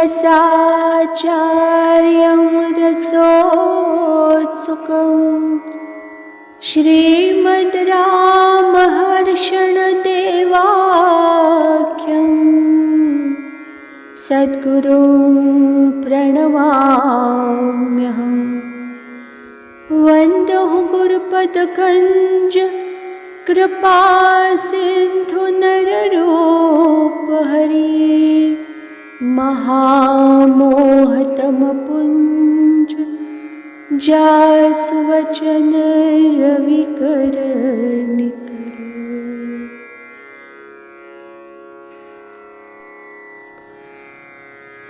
रसाचार्यं रसोत्सुकम् श्रीमद् रामहर्षणदेवाख्यं सद्गुरुं प्रणमाम्यहम्। वन्दो गुरुपदकञ्ज कृपासिन्धु नररूपहरि महामोहतमपुञ्ज जासुवचन रविकर निकर।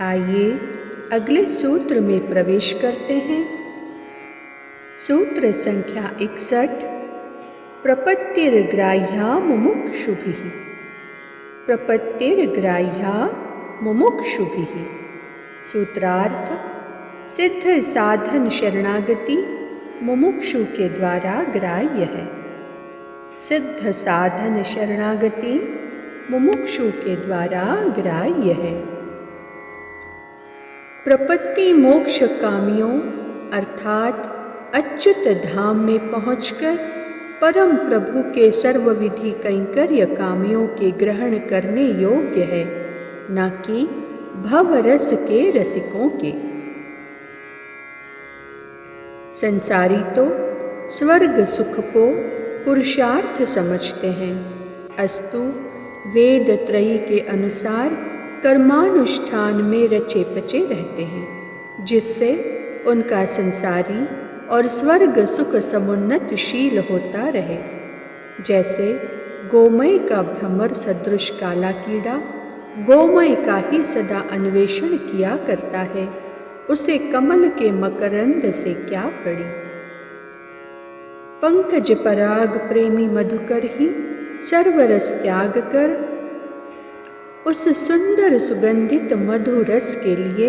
आइए अगले सूत्र में प्रवेश करते हैं। सूत्र संख्या 61। प्रपत्तिर्ग्राह्या मुमुक्षुभिः। प्रपत्तिर्ग्राह्या मुमुक्षुभिः। सूत्रार्थ: सिद्ध साधन शरणागति मुमुक्षु के द्वारा ग्राह्य है। सिद्ध साधन शरणागति मुमुक्षु के द्वारा ग्राह्य है। प्रपत्ति मोक्ष कामियों अर्थात अच्युत धाम में पहुंचकर परम प्रभु के सर्वविधि कैंकर्य कामियों के ग्रहण करने योग्य है, न कि भवरस के रसिकों के। संसारी तो स्वर्ग सुख को पुरुषार्थ समझते हैं, अस्तु वेद त्रयी के अनुसार कर्मानुष्ठान में रचे पचे रहते हैं, जिससे उनका संसारी और स्वर्ग सुख समुन्नतशील होता रहे। जैसे गोमय का भ्रमर सदृश काला कीड़ा गोमय का ही सदा अन्वेषण किया करता है, उसे कमल के मकरंद से क्या पड़ी। पंकज पराग प्रेमी मधुकर ही सर्वरस त्याग कर उस सुंदर सुगंधित मधुरस के लिए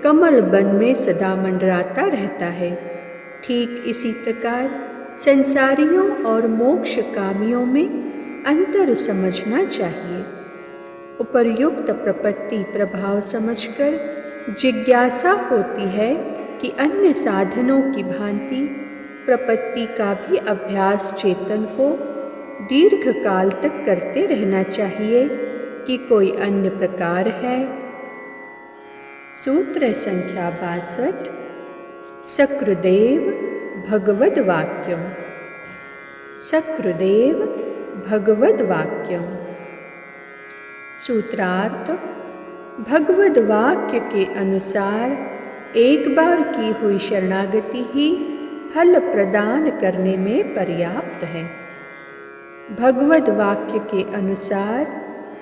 कमल वन में सदा मंडराता रहता है। ठीक इसी प्रकार संसारियों और मोक्ष कामियों में अंतर समझना चाहिए। उपर्युक्त प्रपत्ति प्रभाव समझकर जिज्ञासा होती है कि अन्य साधनों की भांति प्रपत्ति का भी अभ्यास चेतन को दीर्घ काल तक करते रहना चाहिए कि कोई अन्य प्रकार है। सूत्र संख्या 62। सकृदेव भगवद वाक्यम। सकृदेव भगवद वाक्यम। सूत्रार्थ: भगवद वाक्य के अनुसार एक बार की हुई शरणागति ही फल प्रदान करने में पर्याप्त है। भगवद वाक्य के अनुसार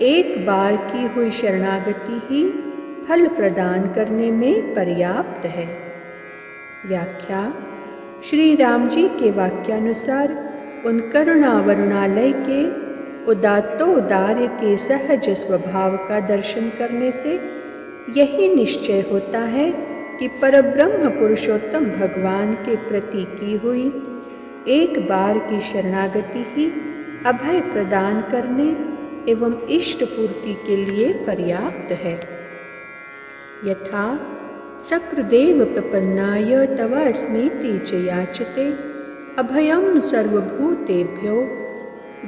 एक बार की हुई शरणागति ही फल प्रदान करने में पर्याप्त है। व्याख्या: श्री राम जी के वाक्यानुसार उन करुणावरुणालय के उदात्तोदार्य के सहज स्वभाव का दर्शन करने से यही निश्चय होता है कि परब्रह्म पुरुषोत्तम भगवान के प्रति की हुई एक बार की शरणागति ही अभय प्रदान करने एवं इष्ट पूर्ति के लिए पर्याप्त है। यथा सकृदेव प्रपन्नाय तवास्मीति च याचते अभयं सर्वभूतेभ्यो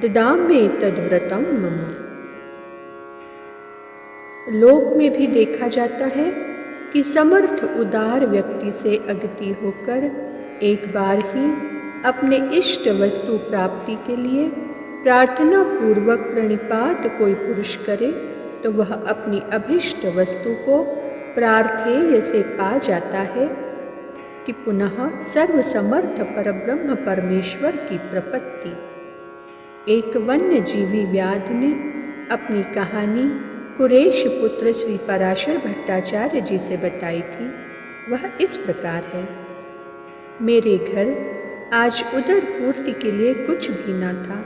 ददाम्ये तद्व्रतं मम। लोक में भी देखा जाता है कि समर्थ उदार व्यक्ति से अगति होकर एक बार ही अपने इष्ट वस्तु प्राप्ति के लिए प्रार्थना पूर्वक प्रणिपात कोई पुरुष करे तो वह अपनी अभिष्ट वस्तु को प्रार्थेय से पा जाता है कि पुनः सर्वसमर्थ परब्रह्म परमेश्वर की प्रपत्ति। एक वन्य जीवी व्याध ने अपनी कहानी कुरेश पुत्र श्री पराशर भट्टाचार्य जी से बताई थी। वह इस प्रकार है: मेरे घर आज उदर पूर्ति के लिए कुछ भी न था,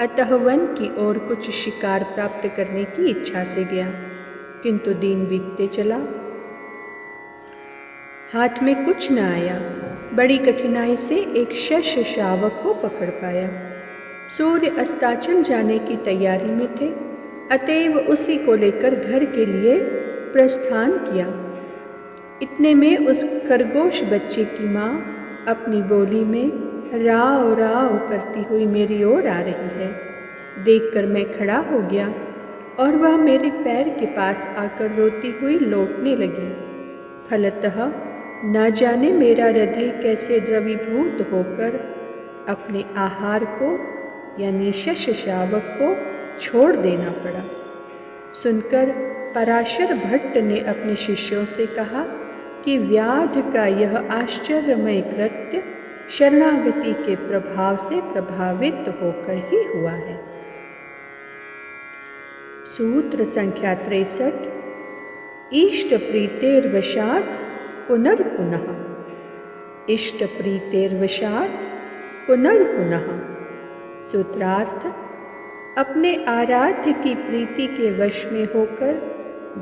अतः वन की ओर कुछ शिकार प्राप्त करने की इच्छा से गया, किंतु दिन बीतते चला, हाथ में कुछ न आया। बड़ी कठिनाई से एक शस्य शावक को पकड़ पाया। सूर्य अस्ताचल जाने की तैयारी में थे, अतएव उसी को लेकर घर के लिए प्रस्थान किया। इतने में उस खरगोश बच्चे की माँ अपनी बोली में राव राव करती हुई मेरी ओर आ रही है। देखकर मैं खड़ा हो गया और वह मेरे पैर के पास आकर रोती हुई लौटने लगी। फलतः न जाने मेरा हृदय कैसे द्रवीभूत होकर अपने आहार को यानी शस्य शावक को छोड़ देना पड़ा। सुनकर पराशर भट्ट ने अपने शिष्यों से कहा कि व्याध का यह आश्चर्यमय कृत्य शरणागति के प्रभाव से प्रभावित होकर ही हुआ है। सूत्र संख्या 63। इष्ट प्रीतेर्वशात् पुनर्पुनः। इष्ट प्रीतेर्वशात् पुनर्पुनः। सूत्रार्थ: अपने आराध्य की प्रीति के वश में होकर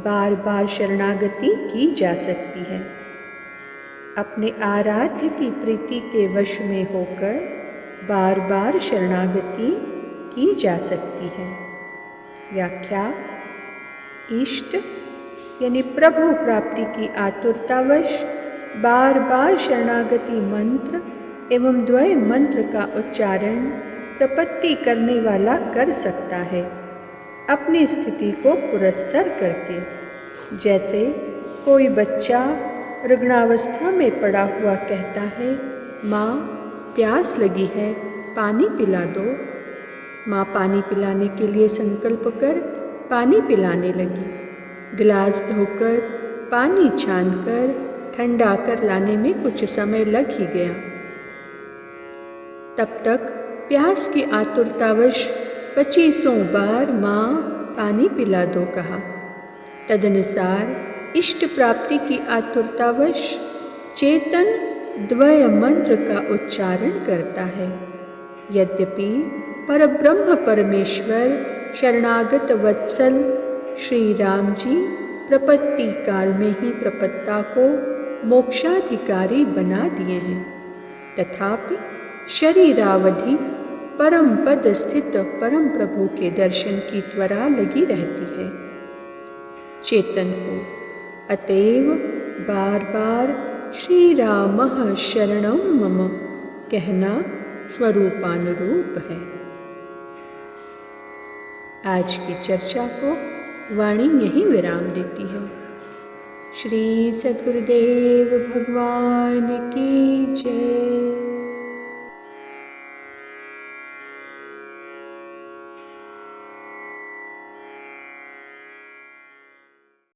बार बार शरणागति की जा सकती है। अपने आराध्य की प्रीति के वश में होकर बार बार शरणागति की जा सकती है। व्याख्या: इष्ट यानी प्रभु प्राप्ति की आतुरतावश बार बार शरणागति मंत्र एवं द्वय मंत्र का उच्चारण प्रपत्ति करने वाला कर सकता है, अपनी स्थिति को पुरस्सर करके। जैसे कोई बच्चा रुग्णावस्था में पड़ा हुआ कहता है, माँ प्यास लगी है, पानी पिला दो। माँ पानी पिलाने के लिए संकल्प कर पानी पिलाने लगी। गिलास धोकर पानी छानकर ठंडा कर लाने में कुछ समय लग ही गया। तब तक प्यास की आतुरतावश 25 बार माँ पानी पिला दो कहा। तदनुसार इष्ट प्राप्ति की आतुरतावश चेतन द्वय मंत्र का उच्चारण करता है। यद्यपि परब्रह्म परमेश्वर शरणागत वत्सल श्री राम जी प्रपत्ति काल में ही प्रपत्ता को मोक्षाधिकारी बना दिए हैं, तथापि शरीरावधि परम पद स्थित परम प्रभु के दर्शन की त्वरा लगी रहती है चेतन को। अतएव बार बार श्री रामः शरणं मम कहना स्वरूपानुरूप है। आज की चर्चा को वाणी यहीं विराम देती है। श्री सद्गुरुदेव भगवान की जय।